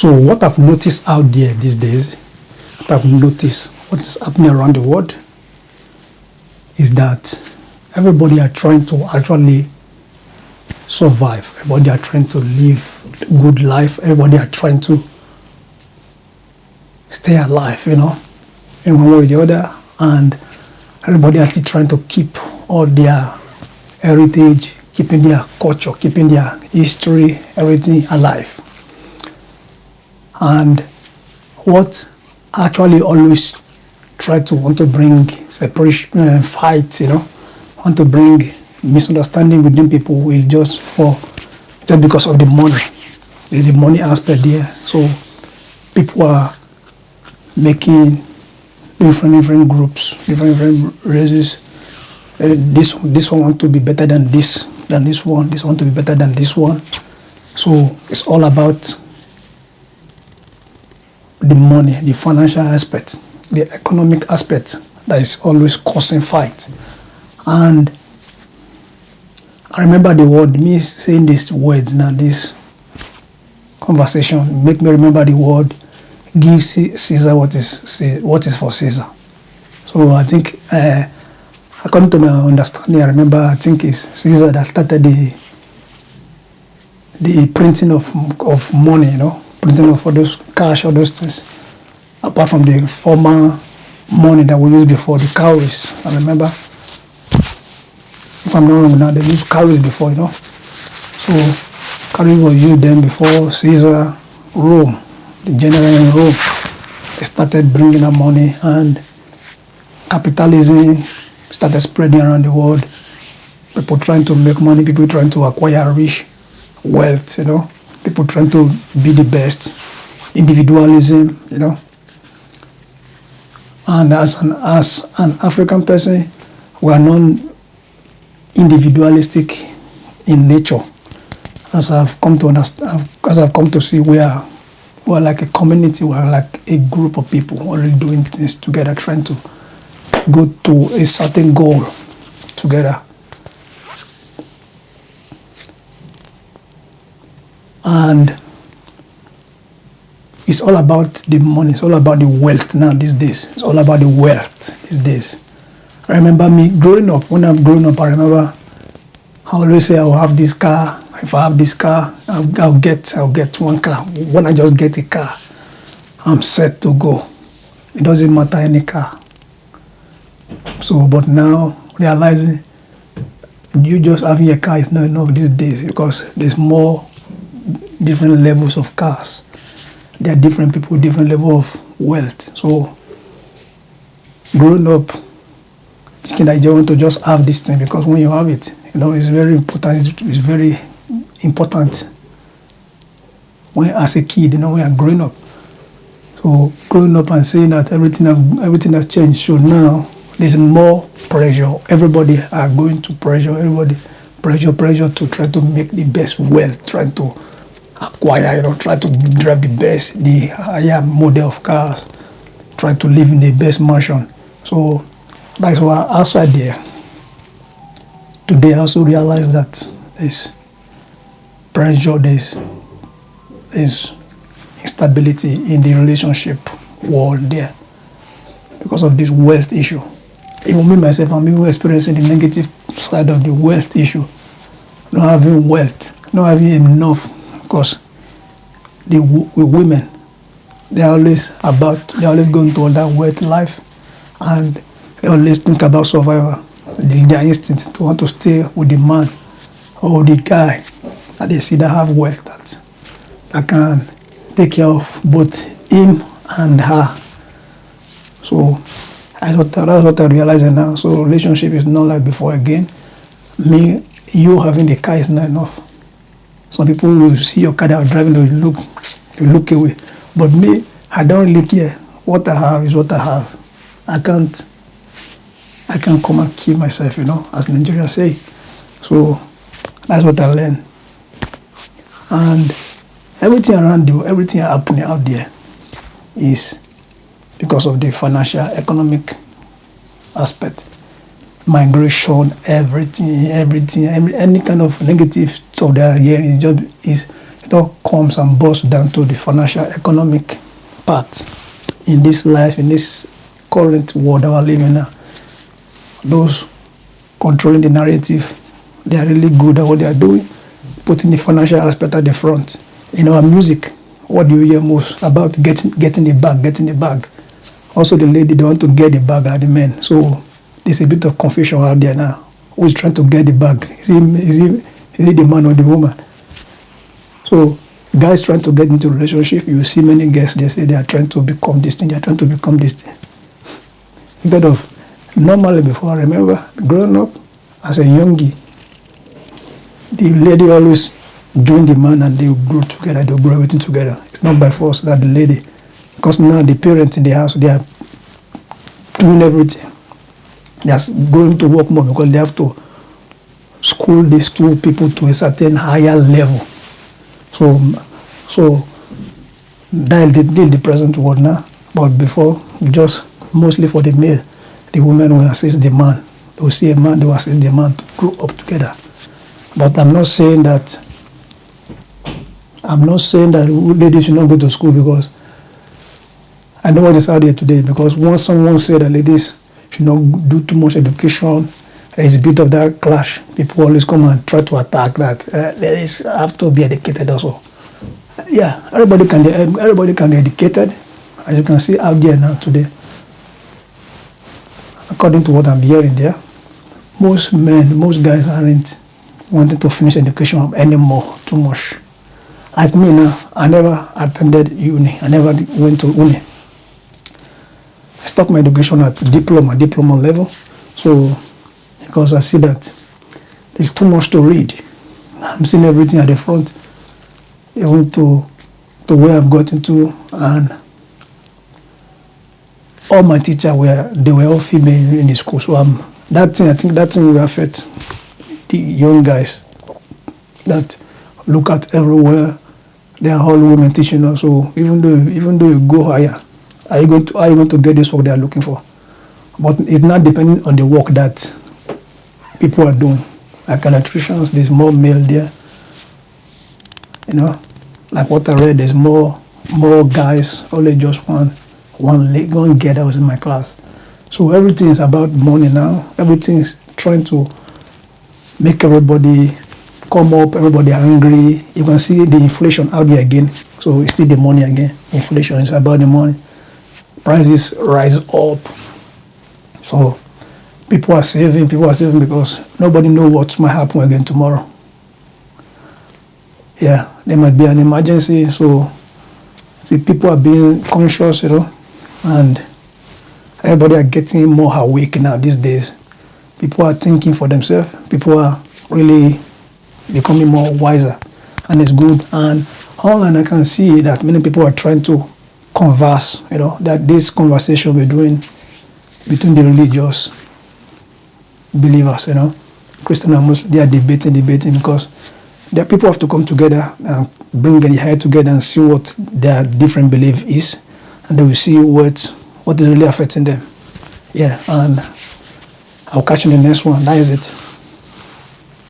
So what I've noticed out there these days, what I've noticed, what is happening around the world, is that everybody are trying to actually survive. Everybody are trying to live good life. Everybody are trying to stay alive, in one way or the other. And everybody actually trying to keep all their heritage, keeping their culture, keeping their history, everything alive. And what actually always want to bring separation, fights, want to bring misunderstanding within people is just because of the money. There's the money aspect there. So people are making different groups, different races. This one want to be better than this one. This want to be better than this one. So it's all about the money, the financial aspect, the economic aspect that is always causing fight. And I remember me saying these words now, this conversation make me remember the word, give Caesar what is for Caesar. So I think, according to my understanding, I think it's Caesar that started the printing of money, printing of all those cash, all those things, apart from the former money that we used before, the cowries. I remember, if I'm not wrong now, they used cowries before, So cowries were used then before Caesar, Rome, the general in Rome. They started bringing up money, and capitalism started spreading around the world. People trying to make money, people trying to acquire rich wealth, people trying to be the best, individualism, And as an African person, we are non-individualistic in nature. As I've come to understand, as I've come to see, we are like a community, we are like a group of people already doing things together, trying to go to a certain goal together. And it's all about the money, it's all about the wealth now these days. It's all about the wealth these days. I remember me growing up, when I'm growing up, I remember I always say I will have this car. If I have this car, I'll get one car. When I just get a car, I'm set to go. It doesn't matter any car. So, but now realizing you just having a car is not enough these days, because there's more different levels of cars. There are different people, different level of wealth. So growing up, thinking that you want to just have this thing, because when you have it, it's very important. It's very important when, as a kid, when you're growing up. So growing up and saying that everything has changed. So now there's more pressure. Everybody are going to pressure. Everybody pressure to try to make the best wealth, trying to acquire, try to drive the best, the higher model of cars, try to live in the best mansion. So that's why outside there, today I also realize that there's pressure, there's instability in the relationship world there because of this wealth issue. Even me myself, I'm even experiencing the negative side of the wealth issue. Not having wealth, not having enough, because the women, they're always going to all that wealth life, and they always think about survival. Their instinct to want to stay with the man or the guy that they see that have wealth, that can take care of both him and her. So that's what I realize now. So relationship is not like before again. You having the car is not enough. Some people will see your car that are driving, they will look away. But me, I don't really care. What I have is what I have. I can't come and kill myself, as Nigerians say. So that's what I learned. And everything around you, everything happening out there is because of the financial, economic aspect. Migration, everything, any kind of negative stuff that here is it all comes and boils down to the financial economic part in this life, in this current world that we're living now. Those controlling the narrative, they are really good at what they are doing, putting the financial aspect at the front. In our music, what do you hear most? About getting the bag. Also the lady, they want to get the bag like the men. So there's a bit of confusion out there now. Who is trying to get the bag? Is he the man or the woman? So guys trying to get into a relationship, you see many guys, they say they are trying to become this thing, they are trying to become this thing. Instead of, normally before, I remember growing up as a youngie, the lady always join the man and they will grow together, they will grow everything together. It's not by force that the lady, because now the parents in the house, they are doing everything. They are going to work more because they have to school these two people to a certain higher level. So that is the present world now. But before, just mostly for the male, the woman will assist the man. They will see a man, they will assist the man to grow up together. But I'm not saying that ladies should not go to school, because I know what is out there today. Because once someone said that ladies should not do too much education, there's a bit of that clash. People always come and try to attack that. Ladies have to be educated also. Yeah, everybody can be educated, as you can see out there now today. According to what I'm hearing there, most guys aren't wanting to finish education anymore too much. Like me now, I never attended uni. I never went to uni. I stopped my education at diploma level. So, because I see that there's too much to read. I'm seeing everything at the front, even to where I've gotten to, and all my teachers were all female in the school. So I think that thing will affect the young guys that look at everywhere. They are all women teaching us. So even though you go higher, are you going to get this work they are looking for? But it's not depending on the work that people are doing. Like electricians, there's more male there. You know, like what I read, there's more guys, only just one girl that was in my class. So everything is about money now. Everything is trying to make everybody come up, everybody angry. You can see the inflation out there again. So it's still the money again. Inflation is about the money. Prices rise up. So people are saving because nobody knows what might happen again tomorrow. Yeah, there might be an emergency, so people are being conscious, and everybody are getting more awake now these days. People are thinking for themselves. People are really becoming more wiser, and it's good. And online, I can see that many people are trying to converse, that this conversation we're doing between the religious believers, Christian and Muslim, they are debating because the people have to come together and bring their head together and see what their different belief is, and they will see what is really affecting them. Yeah, and I'll catch you in the next one. That is it.